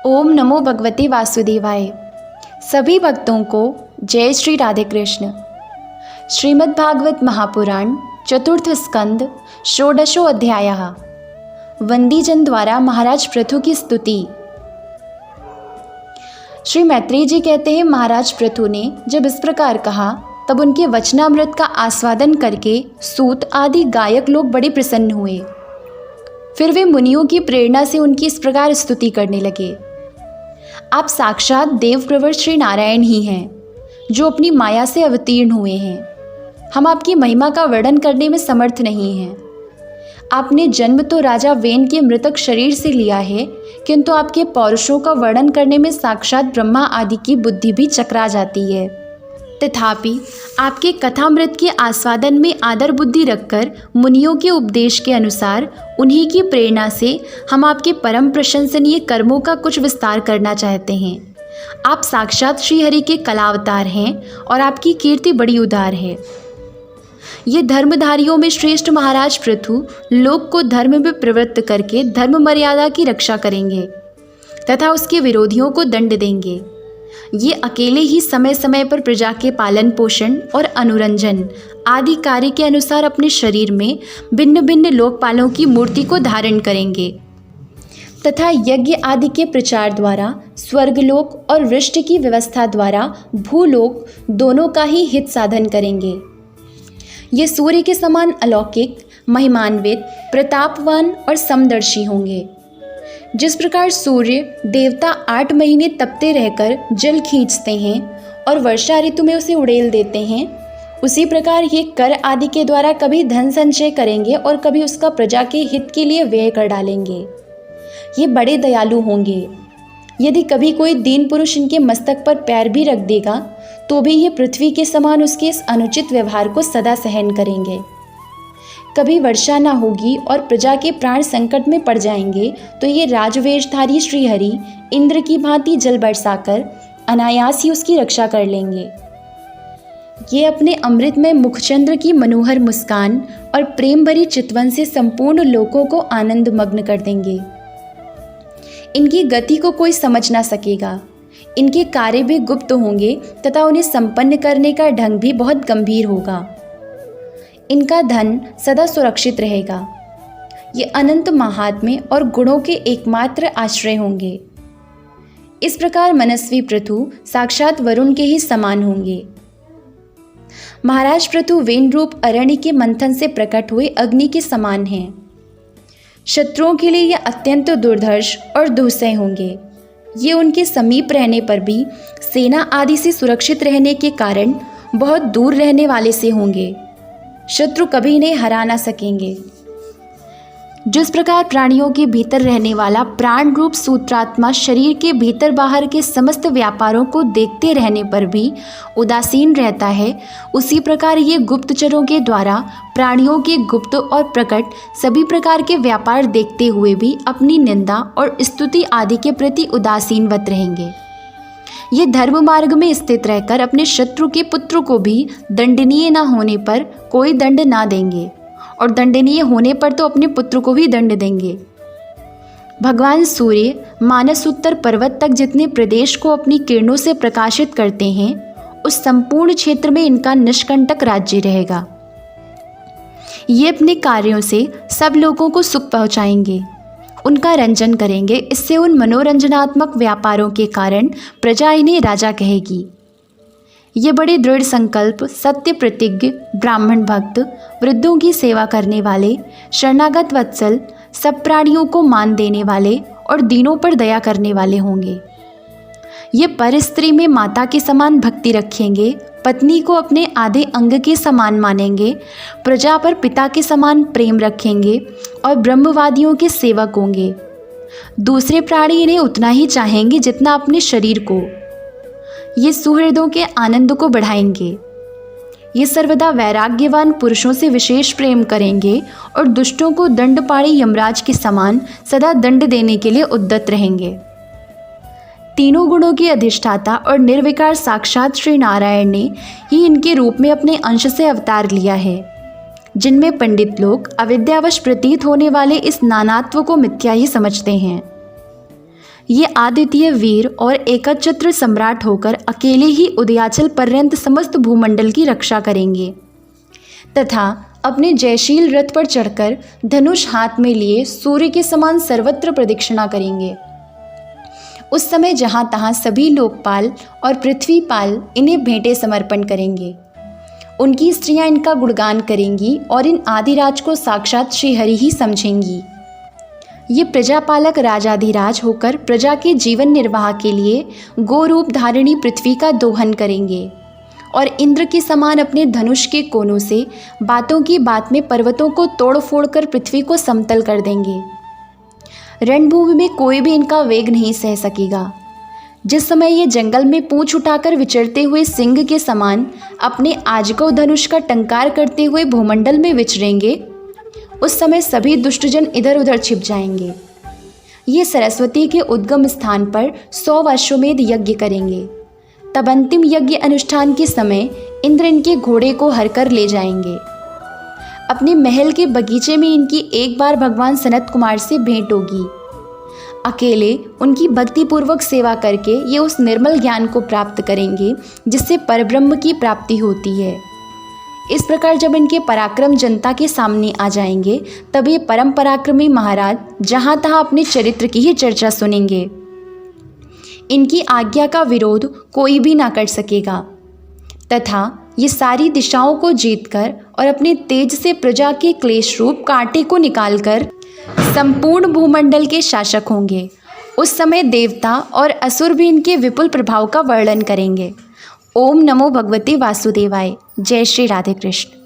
ओम नमो भगवते वासुदेवाय। सभी भक्तों को जय श्री राधे कृष्ण। श्रीमद् भागवत महापुराण चतुर्थ स्कंद षोडशो अध्यायः। वंदीजन द्वारा महाराज पृथु की स्तुति। श्री मैत्रेय जी कहते हैं, महाराज पृथु ने जब इस प्रकार कहा तब उनके वचनामृत का आस्वादन करके सूत आदि गायक लोग बड़े प्रसन्न हुए। फिर वे मुनियों की प्रेरणा से उनकी इस प्रकार स्तुति करने लगे। आप साक्षात देवप्रवर श्री नारायण ही हैं, जो अपनी माया से अवतीर्ण हुए हैं। हम आपकी महिमा का वर्णन करने में समर्थ नहीं हैं। आपने जन्म तो राजा वेन के मृतक शरीर से लिया है, किंतु आपके पौरुषों का वर्णन करने में साक्षात ब्रह्मा आदि की बुद्धि भी चकरा जाती है। तथापि आपके कथामृत के आस्वादन में आदर बुद्धि रखकर मुनियों के उपदेश के अनुसार उन्हीं की प्रेरणा से हम आपके परम प्रशंसनीय कर्मों का कुछ विस्तार करना चाहते हैं। आप साक्षात श्री हरि के कलावतार हैं और आपकी कीर्ति बड़ी उदार है। ये धर्मधारियों में श्रेष्ठ महाराज पृथु लोक को धर्म में प्रवृत्त करके धर्म मर्यादा की रक्षा करेंगे तथा उसके विरोधियों को दंड देंगे। ये अकेले ही समय समय पर प्रजा के पालन पोषण और अनुरंजन आदि कार्य के अनुसार अपने शरीर में भिन्न भिन्न लोकपालों की मूर्ति को धारण करेंगे तथा यज्ञ आदि के प्रचार द्वारा स्वर्गलोक और वृष्टि की व्यवस्था द्वारा भूलोक दोनों का ही हित साधन करेंगे। ये सूर्य के समान अलौकिक, महिमान्वित, प्रतापवान और समदर्शी होंगे। जिस प्रकार सूर्य देवता 8 महीने तपते रहकर जल खींचते हैं और वर्षा ऋतु में उसे उड़ेल देते हैं, उसी प्रकार ये कर आदि के द्वारा कभी धन संचय करेंगे और कभी उसका प्रजा के हित के लिए व्यय कर डालेंगे। ये बड़े दयालु होंगे। यदि कभी कोई दीन पुरुष इनके मस्तक पर पैर भी रख देगा तो भी ये पृथ्वी के समान उसके इस अनुचित व्यवहार को सदा सहन करेंगे। कभी वर्षा ना होगी और प्रजा के प्राण संकट में पड़ जाएंगे तो ये राजवेशधारी श्रीहरि इंद्र की भांति जल बरसाकर अनायास ही उसकी रक्षा कर लेंगे। ये अपने अमृतमय मुखचंद्र की मनोहर मुस्कान और प्रेम भरी चितवन से संपूर्ण लोकों को आनंद मग्न कर देंगे। इनकी गति को कोई समझ ना सकेगा। इनके कार्य भी गुप्त होंगे तथा उन्हें संपन्न करने का ढंग भी बहुत गंभीर होगा। इनका धन सदा सुरक्षित रहेगा। ये अनंत महात्म्य और गुणों के एकमात्र आश्रय होंगे। इस प्रकार मनस्वी पृथु साक्षात वरुण के ही समान होंगे। महाराज पृथु वेन रूप अरण्य के मंथन से प्रकट हुए अग्नि के समान हैं। शत्रुओं के लिए ये अत्यंत दुर्धर्ष और दुस्सह होंगे। ये उनके समीप रहने पर भी सेना आदि से सुरक्षित रहने के कारण बहुत दूर रहने वाले से होंगे। शत्रु कभी इन्हें हरा ना सकेंगे। जिस प्रकार प्राणियों के भीतर रहने वाला प्राण रूप सूत्रात्मा शरीर के भीतर बाहर के समस्त व्यापारों को देखते रहने पर भी उदासीन रहता है, उसी प्रकार ये गुप्तचरों के द्वारा प्राणियों के गुप्त और प्रकट सभी प्रकार के व्यापार देखते हुए भी अपनी निंदा और स्तुति आदि के प्रति उदासीनवत रहेंगे। ये धर्म मार्ग में स्थित रहकर अपने शत्रु के पुत्र को भी दंडनीय न होने पर कोई दंड ना देंगे और दंडनीय होने पर तो अपने पुत्र को भी दंड देंगे। भगवान सूर्य मानस उत्तर पर्वत तक जितने प्रदेश को अपनी किरणों से प्रकाशित करते हैं, उस संपूर्ण क्षेत्र में इनका निष्कंटक राज्य रहेगा। ये अपने कार्यों से सब लोगों को सुख पहुँचाएंगे, उनका रंजन करेंगे। इससे उन मनोरंजनात्मक व्यापारों के कारण प्रजा इन्हें राजा कहेगी। ये बड़े दृढ़ संकल्प, सत्य प्रतिज्ञ, ब्राह्मण भक्त, वृद्धों की सेवा करने वाले, शरणागत वत्सल, सब प्राणियों को मान देने वाले और दीनों पर दया करने वाले होंगे। ये पर स्त्री में माता के समान भक्ति रखेंगे, पत्नी को अपने आधे अंग के समान मानेंगे, प्रजा पर पिता के समान प्रेम रखेंगे और ब्रह्मवादियों के सेवक होंगे। दूसरे प्राणी इन्हें उतना ही चाहेंगे जितना अपने शरीर को। ये सुहृदों के आनंद को बढ़ाएंगे। ये सर्वदा वैराग्यवान पुरुषों से विशेष प्रेम करेंगे और दुष्टों को दंडपाणी यमराज के समान सदा दंड देने के लिए उद्यत रहेंगे। तीनों गुणों के अधिष्ठाता और निर्विकार साक्षात श्री नारायण ने ही इनके रूप में अपने अंश से अवतार लिया है, जिनमें पंडित लोग अविद्यावश प्रतीत होने वाले इस नानात्व को मिथ्या ही समझते हैं। ये अद्वितीय वीर और एकछत्र सम्राट होकर अकेले ही उदयाचल पर्यंत समस्त भूमंडल की रक्षा करेंगे तथा अपने जयशील रथ पर चढ़कर धनुष हाथ में लिए सूर्य के समान सर्वत्र प्रदक्षिणा करेंगे। उस समय जहाँ तहाँ सभी लोकपाल और पृथ्वीपाल इन्हें भेंटें समर्पण करेंगे। उनकी स्त्रियां इनका गुणगान करेंगी और इन आदिराज को साक्षात श्रीहरि ही समझेंगी। ये प्रजापालक राजाधिराज होकर प्रजा के जीवन निर्वाह के लिए गोरूप धारिणी पृथ्वी का दोहन करेंगे और इंद्र के समान अपने धनुष के कोनों से बातों की बात में पर्वतों को तोड़ फोड़ कर पृथ्वी को समतल कर देंगे। रणभूमि में कोई भी इनका वेग नहीं सह सकेगा। जिस समय ये जंगल में पूंछ उठाकर विचरते हुए सिंह के समान अपने आजगव धनुष का टंकार करते हुए भूमंडल में विचरेंगे, उस समय सभी दुष्टजन इधर उधर छिप जाएंगे। ये सरस्वती के उद्गम स्थान पर 100 अश्वमेध यज्ञ करेंगे। तब अंतिम यज्ञ अनुष्ठान के समय इंद्र इनके घोड़े को हर कर ले जाएंगे। अपने महल के बगीचे में इनकी एक बार भगवान सनत कुमार से भेंट होगी। अकेले उनकी भक्तिपूर्वक सेवा करके ये उस निर्मल ज्ञान को प्राप्त करेंगे जिससे परब्रह्म की प्राप्ति होती है। इस प्रकार जब इनके पराक्रम जनता के सामने आ जाएंगे तब ये परम पराक्रमी महाराज जहाँ तहाँ अपने चरित्र की ही चर्चा सुनेंगे। इनकी आज्ञा का विरोध कोई भी ना कर सकेगा तथा ये सारी दिशाओं को जीतकर और अपने तेज से प्रजा के क्लेश रूप कांटे को निकालकर संपूर्ण भूमंडल के शासक होंगे। उस समय देवता और असुर भी इनके विपुल प्रभाव का वर्णन करेंगे। ओम नमो भगवते वासुदेवाय। जय श्री राधे कृष्ण।